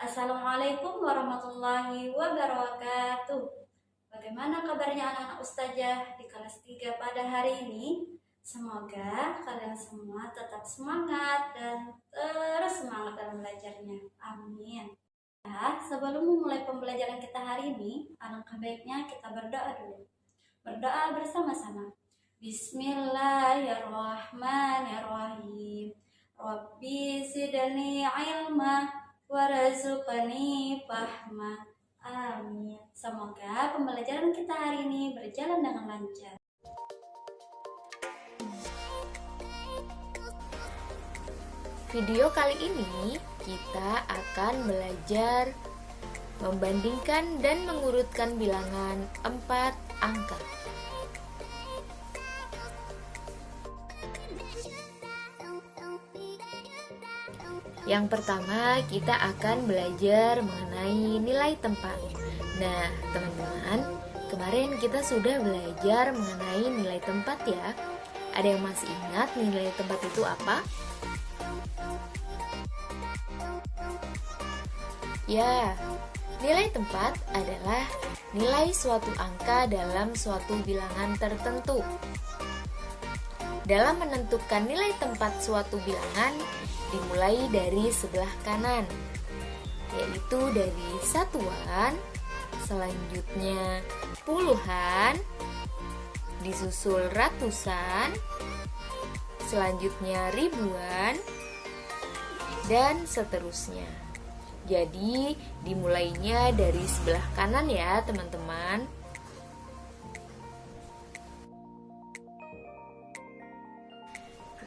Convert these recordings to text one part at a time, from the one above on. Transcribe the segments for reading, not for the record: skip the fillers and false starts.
Assalamualaikum warahmatullahi wabarakatuh. Bagaimana kabarnya anak-anak ustazah di kelas 3 pada hari ini? Semoga kalian semua tetap semangat dan terus semangat dalam belajarnya. Amin. Sebelum memulai pembelajaran kita hari ini, alangkah baiknya kita berdoa dulu. Berdoa bersama-sama. Bismillahirrahmanirrahim. Rabbi zidni ilma warzuqni fahma. Amin. Semoga pembelajaran kita hari ini berjalan dengan lancar. Video kali ini kita akan belajar membandingkan dan mengurutkan bilangan 4 angka. Yang pertama, kita akan belajar mengenai nilai tempat. Nah, teman-teman, kemarin kita sudah belajar mengenai nilai tempat ya. Ada yang masih ingat nilai tempat itu apa? Ya, nilai tempat adalah nilai suatu angka dalam suatu bilangan tertentu. Dalam menentukan nilai tempat suatu bilangan, dimulai dari sebelah kanan, yaitu dari satuan, selanjutnya puluhan, disusul ratusan, selanjutnya ribuan, dan seterusnya. Jadi dimulainya dari sebelah kanan ya teman-teman.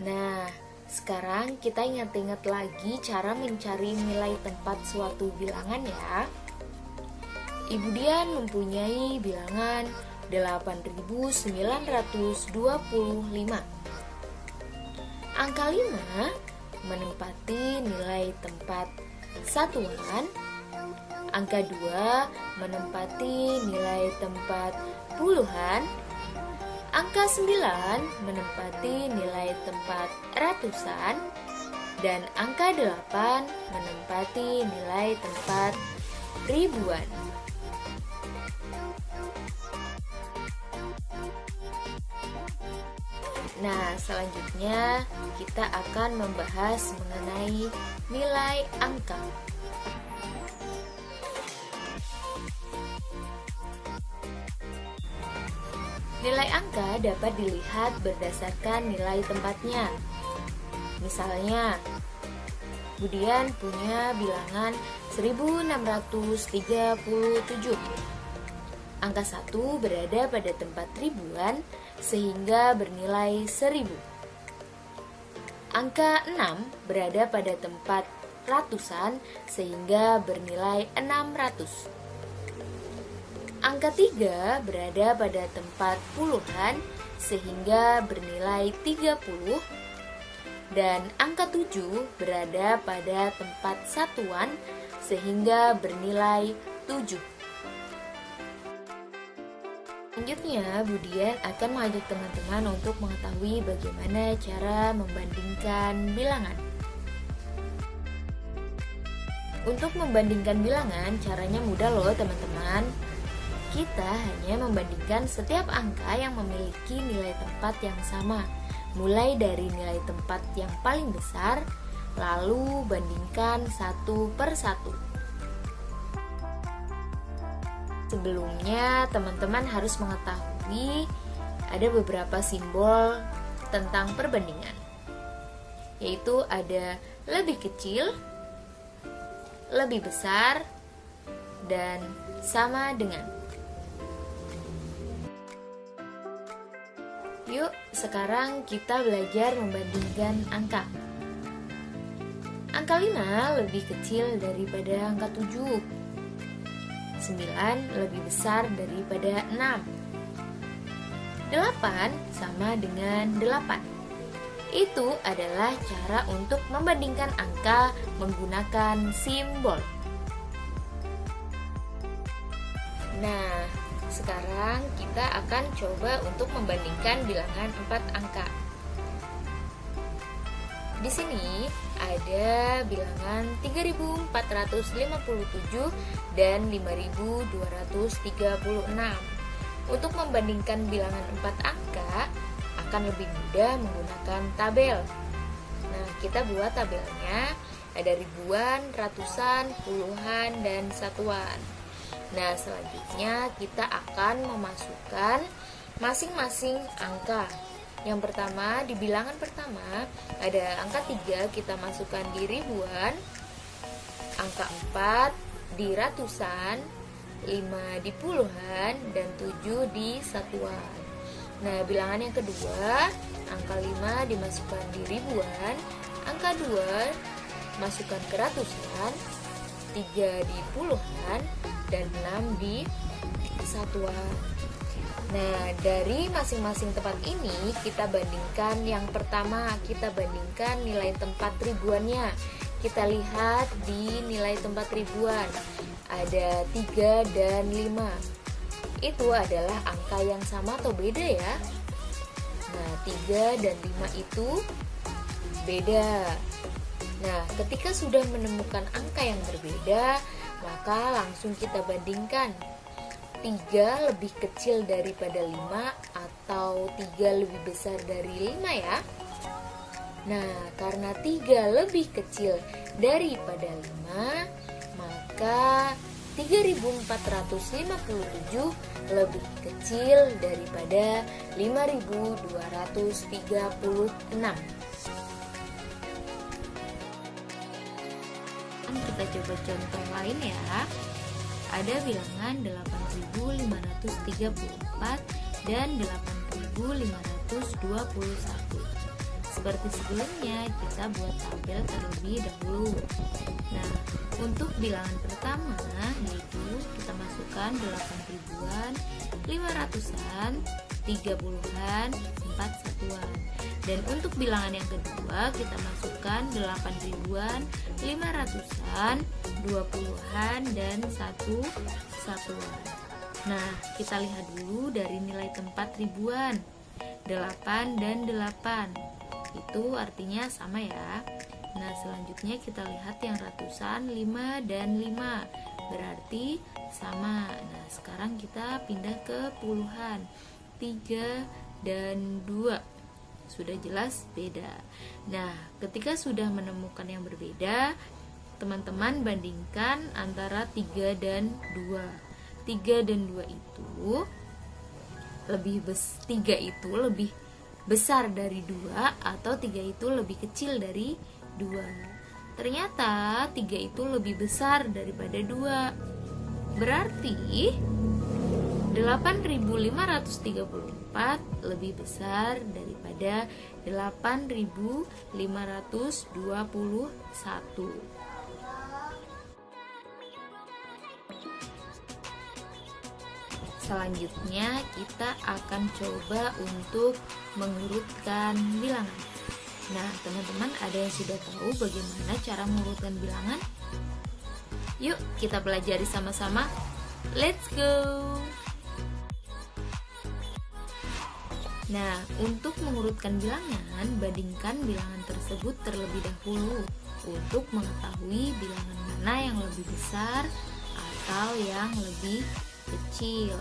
Nah, sekarang kita ingat-ingat lagi cara mencari nilai tempat suatu bilangan ya. Ibu Dian mempunyai bilangan 8.925. Angka 5 menempati nilai tempat satuan. Angka 2 menempati nilai tempat puluhan. Angka 9 menempati nilai tempat ratusan. Dan angka 8 menempati nilai tempat ribuan. Nah, selanjutnya kita akan membahas mengenai nilai angka. Nilai angka dapat dilihat berdasarkan nilai tempatnya. Misalnya, Budian punya bilangan 1637. Angka 1 berada pada tempat ribuan sehingga bernilai 1000. Angka 6 berada pada tempat ratusan sehingga bernilai 600. Angka 3 berada pada tempat puluhan sehingga bernilai 30. Dan angka 7 berada pada tempat satuan sehingga bernilai 7. Selanjutnya, Budian akan mengajak teman-teman untuk mengetahui bagaimana cara membandingkan bilangan. Untuk membandingkan bilangan, caranya mudah loh teman-teman. Kita hanya membandingkan setiap angka yang memiliki nilai tempat yang sama, mulai dari nilai tempat yang paling besar, lalu bandingkan satu per satu. Sebelumnya, teman-teman harus mengetahui ada beberapa simbol tentang perbandingan, yaitu ada lebih kecil, lebih besar, dan sama dengan. Yuk, sekarang kita belajar membandingkan angka. Angka 5 lebih kecil daripada angka 7. 9 lebih besar daripada 6. 8 sama dengan 8. Itu adalah cara untuk membandingkan angka menggunakan simbol. Nah, sekarang kita akan coba untuk membandingkan bilangan 4 angka. Di sini ada bilangan 3457 dan 5236. Untuk membandingkan bilangan 4 angka akan lebih mudah menggunakan tabel. Nah, kita buat tabelnya, ada ribuan, ratusan, puluhan, dan satuan. Nah, selanjutnya kita akan memasukkan masing-masing angka. Yang pertama, di bilangan pertama ada angka 3, kita masukkan di ribuan, angka 4 di ratusan, 5 di puluhan, dan 7 di satuan. Nah, bilangan yang kedua, angka 5 dimasukkan di ribuan, angka 2 masukkan ke ratusan, 3 di puluhan, dan 6 di satuan. Nah, dari masing-masing tempat ini kita bandingkan. Yang pertama, kita bandingkan nilai tempat ribuannya. Kita lihat di nilai tempat ribuan ada 3 dan 5. Itu adalah angka yang sama atau beda ya? Nah, 3 dan 5 itu beda. Nah, ketika sudah menemukan angka yang berbeda, maka langsung kita bandingkan. 3 lebih kecil daripada 5 atau 3 lebih besar dari 5 ya? Nah, karena 3 lebih kecil daripada 5, maka 3457 lebih kecil daripada 5236. Kita coba contoh lain ya. Ada bilangan 8534 dan 8521. Seperti sebelumnya, kita buat tabel terlebih dahulu. Nah, untuk bilangan pertama yaitu kita masukkan 8 ribuan, 500-an, 30-an, 4 satuan. Dan untuk bilangan yang kedua kita masukkan 8 ribuan, 500-an, 20-an, dan 1 satuan. Nah, kita lihat dulu dari nilai tempat ribuan, 8 dan 8. Itu artinya sama ya. Nah, selanjutnya kita lihat yang ratusan, 5 dan 5. Berarti sama. Nah, sekarang kita pindah ke puluhan, 3 dan 2. Sudah jelas beda. Nah, ketika sudah menemukan yang berbeda, teman-teman bandingkan antara 3 dan 2. 3 dan 2 itu 3 itu lebih besar dari 2 atau 3 itu lebih kecil dari 2. Ternyata 3 itu lebih besar daripada 2. Berarti 8534 lebih besar daripada 8521. Selanjutnya kita akan coba untuk mengurutkan bilangan. Nah, teman-teman ada yang sudah tahu bagaimana cara mengurutkan bilangan? Yuk kita pelajari sama-sama. Let's go! Nah, untuk mengurutkan bilangan, bandingkan bilangan tersebut terlebih dahulu untuk mengetahui bilangan mana yang lebih besar atau yang lebih kecil.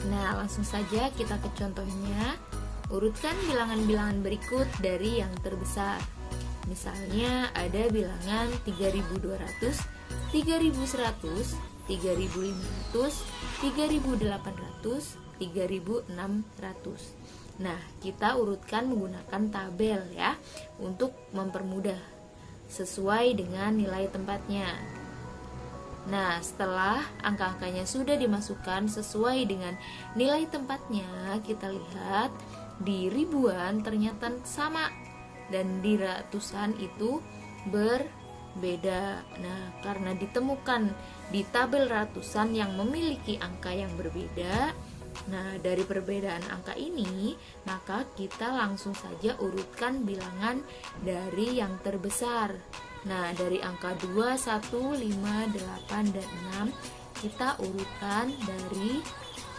Nah, langsung saja kita ke contohnya. Urutkan bilangan-bilangan berikut dari yang terbesar. Misalnya ada bilangan 3200, 3100, 3500, 3800, 3600. Nah, kita urutkan menggunakan tabel ya, untuk mempermudah sesuai dengan nilai tempatnya. Nah, setelah angka-angkanya sudah dimasukkan sesuai dengan nilai tempatnya, kita lihat di ribuan ternyata sama dan di ratusan itu berbeda. Nah, karena ditemukan di tabel ratusan yang memiliki angka yang berbeda, nah dari perbedaan angka ini, maka kita langsung saja urutkan bilangan dari yang terbesar. Nah, dari angka 2, 1, 5, 8, dan 6, kita urutkan dari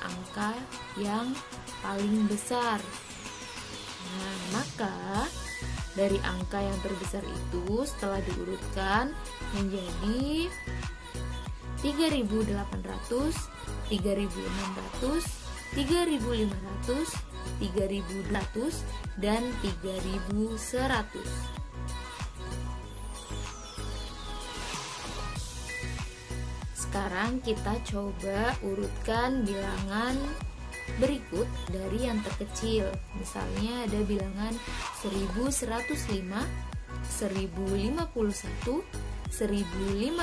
angka yang paling besar. Nah, maka dari angka yang terbesar itu setelah diurutkan menjadi 3.800, 3.600, 3.500, 3.200, dan 3.100. Sekarang kita coba urutkan bilangan berikut dari yang terkecil. Misalnya ada bilangan 1105, 1051, 1015,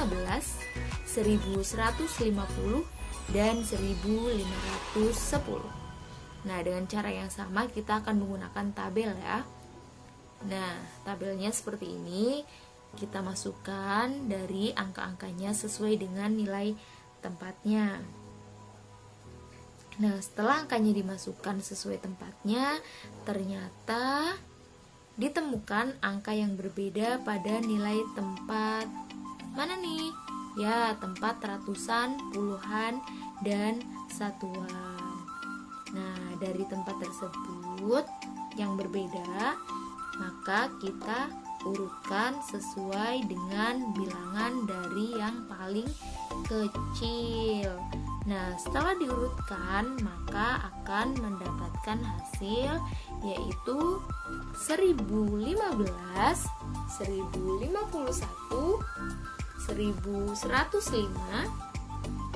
1150, dan 1510. Nah, dengan cara yang sama kita akan menggunakan tabel ya. Nah, tabelnya seperti ini. Kita masukkan dari angka-angkanya sesuai dengan nilai tempatnya. Nah, setelah angkanya dimasukkan sesuai tempatnya, ternyata ditemukan angka yang berbeda pada nilai tempat mana nih? Ya, tempat ratusan, puluhan, dan satuan. Nah, dari tempat tersebut yang berbeda, maka kita urutkan sesuai dengan bilangan dari yang paling kecil. Nah, setelah diurutkan, maka akan mendapatkan hasil yaitu 1015, 1051, 1105,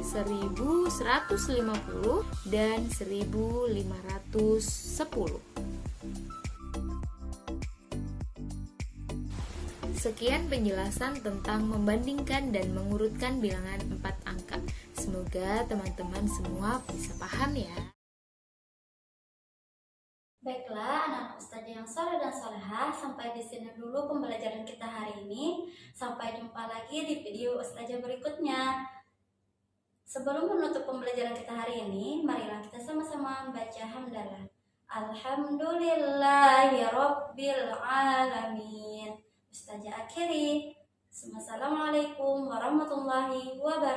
1150, dan 1510. Sekian penjelasan tentang membandingkan dan mengurutkan bilangan 4 angka. Semoga teman-teman semua bisa paham ya. Baiklah, anak-anak ustazah yang saleh dan salehah, sampai di sini dulu pembelajaran kita hari ini. Sampai jumpa lagi di video ustazah berikutnya. Sebelum menutup pembelajaran kita hari ini, marilah kita sama-sama membaca hamdalah. Alhamdulillahirabbil alamin. Ustazah akhiri. Assalamualaikum warahmatullahi wabarakatuh.